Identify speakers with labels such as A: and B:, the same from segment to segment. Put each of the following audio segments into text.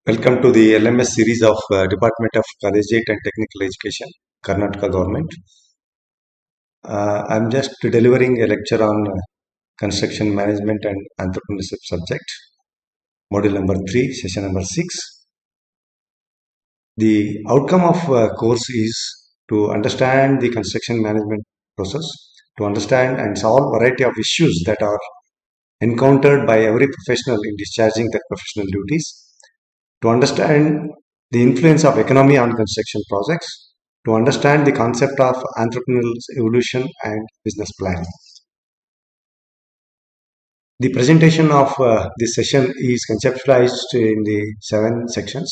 A: Welcome to the LMS series of Department of Collegiate and Technical Education, Karnataka Government. I'm just delivering a lecture on Construction Management and Entrepreneurship subject, module number 3, session number 6. The outcome of course is to understand the construction management process, to understand and solve a variety of issues that are encountered by every professional in discharging their professional duties, to understand the influence of economy on construction projects, to understand the concept of entrepreneurial evolution and business planning. The presentation of this session is conceptualized in the 7 sections: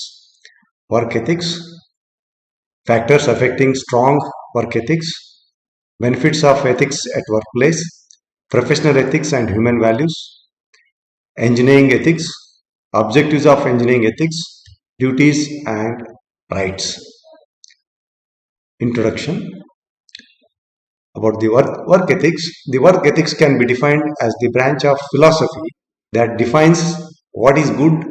A: work ethics, factors affecting strong work ethics, benefits of ethics at workplace, professional ethics and human values, engineering ethics, objectives of engineering ethics, duties and rights. Introduction. About the work ethics. The work ethics can be defined as the branch of philosophy that defines what is good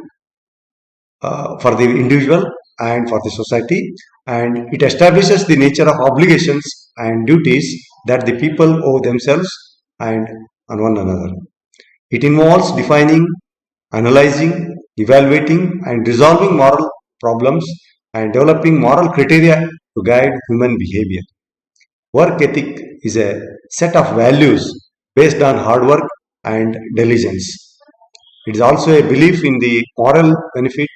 A: for the individual and for the society, and it establishes the nature of obligations and duties that the people owe themselves and on one another. It involves defining, analyzing, evaluating and resolving moral problems and developing moral criteria to guide human behavior. Work ethic is a set of values based on hard work and diligence. It is also a belief in the moral benefit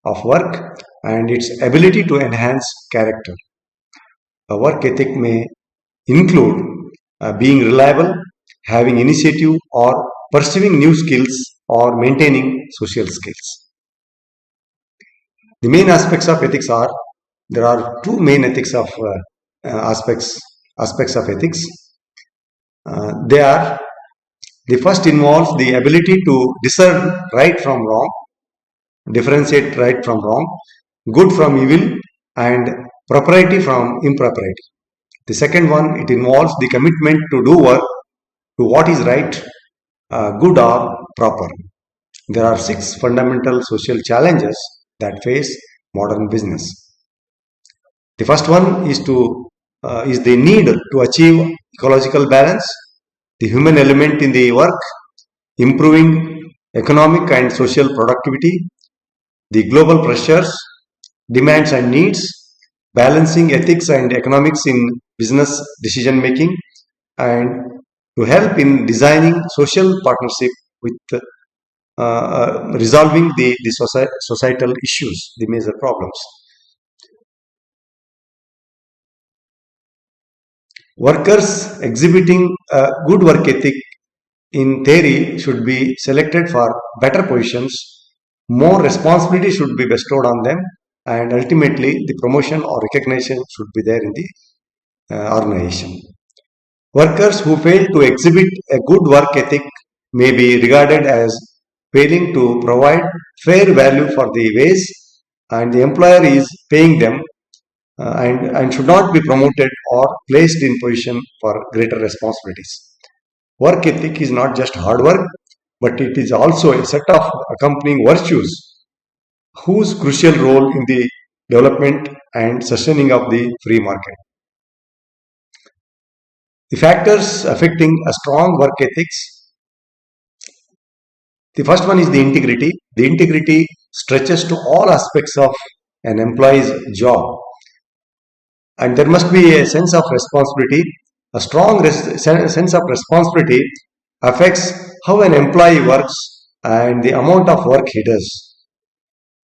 A: of work and its ability to enhance character. A work ethic may include being reliable, having initiative, or pursuing new skills, or maintaining social skills. The main aspects of ethics are, there are two main ethics of aspects of ethics. They are, the first involves the ability to discern right from wrong, differentiate right from wrong, good from evil, and propriety from impropriety. The second one, it involves the commitment to do work to what is right, good or proper. There are 6 fundamental social challenges that face modern business. The first one is the need to achieve ecological balance, the human element in the work, improving economic and social productivity, the global pressures, demands and needs, balancing ethics and economics in business decision making, and to help in designing social partnership with resolving the societal issues, the major problems. Workers exhibiting a good work ethic in theory should be selected for better positions, more responsibility should be bestowed on them, and ultimately the promotion or recognition should be there in the organization. Workers who fail to exhibit a good work ethic may be regarded as failing to provide fair value for the wage, and the employer is paying them and should not be promoted or placed in position for greater responsibilities. Work ethic is not just hard work, but it is also a set of accompanying virtues whose crucial role in the development and sustaining of the free market. The factors affecting a strong work ethics. The first one is the integrity. The integrity stretches to all aspects of an employee's job, and there must be a sense of responsibility. A strong sense of responsibility affects how an employee works and the amount of work he does.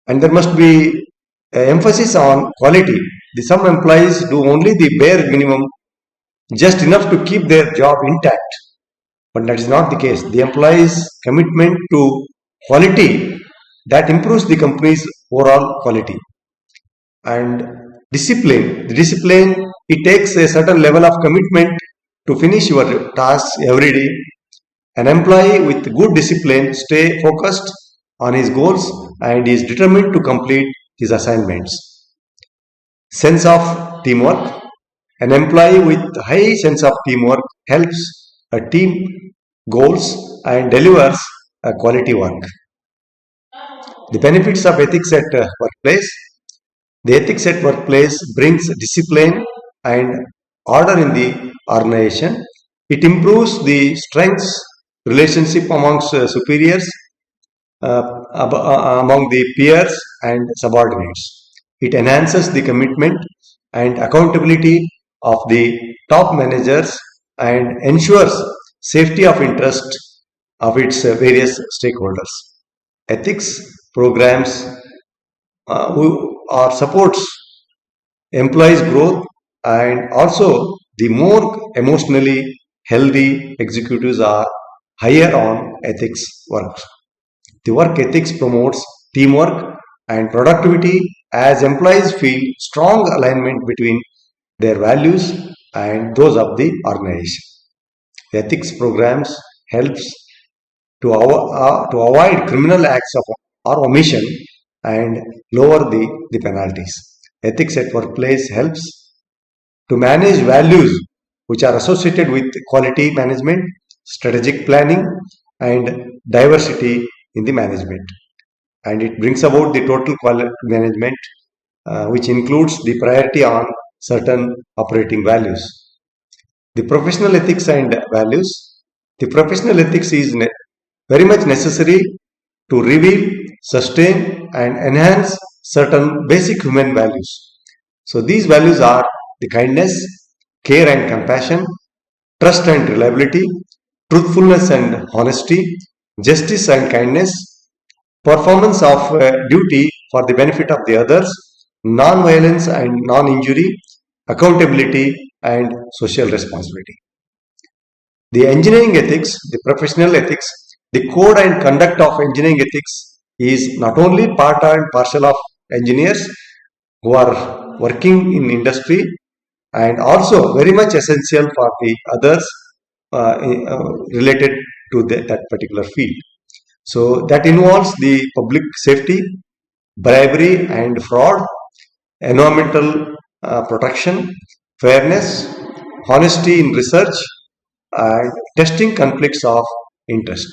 A: And there must be emphasis on quality. Some employees do only the bare minimum, just enough to keep their job intact. But that is not the case. The employee's commitment to quality, that improves the company's overall quality. And discipline. The discipline, it takes a certain level of commitment to finish your tasks every day. An employee with good discipline stay focused on his goals and is determined to complete his assignments. Sense of teamwork. An employee with high sense of teamwork helps a team goals and delivers a quality work. The benefits of ethics at workplace. The ethics at workplace brings discipline and order in the organization. It improves the strengths relationship amongst superiors, among the peers and subordinates. It enhances the commitment and accountability of the top managers and ensures safety of interest of its various stakeholders. Ethics programs who are supports employees growth, and also the more emotionally healthy executives are higher on ethics work. The work ethics promotes teamwork and productivity as employees feel strong alignment between their values and those of the organization. The ethics programs helps to avoid criminal acts of or omission and lower the penalties. Ethics at workplace helps to manage values which are associated with quality management, strategic planning, and diversity in the management. And it brings about the total quality management, which includes the priority on certain operating values. The professional ethics and values. The professional ethics is very much necessary to reveal, sustain, and enhance certain basic human values. So these values are the kindness, care and compassion, trust and reliability, truthfulness and honesty, justice and kindness, performance of duty for the benefit of the others, non-violence and non-injury, accountability and social responsibility. The engineering ethics, the professional ethics, the code and conduct of engineering ethics is not only part and parcel of engineers who are working in industry and also very much essential for the others related to that particular field. So that involves the public safety, bribery and fraud, environmental protection, fairness, honesty in research, and testing conflicts of interest.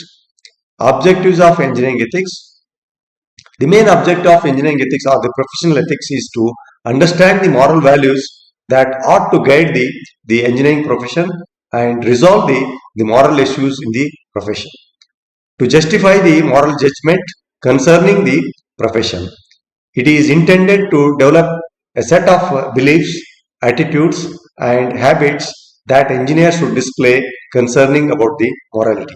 A: Objectives of engineering ethics. The main objective of engineering ethics or the professional ethics is to understand the moral values that ought to guide the engineering profession and resolve the moral issues in the profession. To justify the moral judgment concerning the profession. It is intended to develop a set of beliefs, attitudes, and habits that engineers should display concerning about the morality.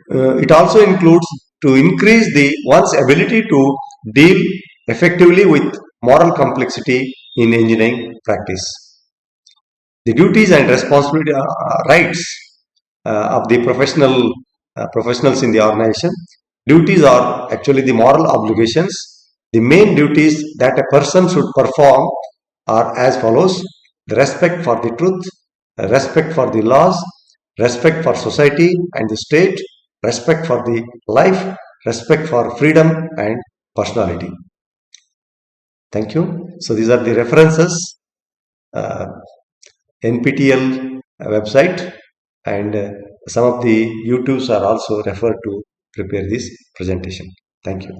A: It also includes to increase the one's ability to deal effectively with moral complexity in engineering practice. The duties and responsibility rights of the professionals in the organization. Duties are actually the moral obligations. The main duties that a person should perform are as follows: the respect for the truth, respect for the laws, respect for society and the state, respect for the life, respect for freedom and personality. Thank you. So these are the references, NPTEL website, and some of the YouTubes are also referred to prepare this presentation. Thank you.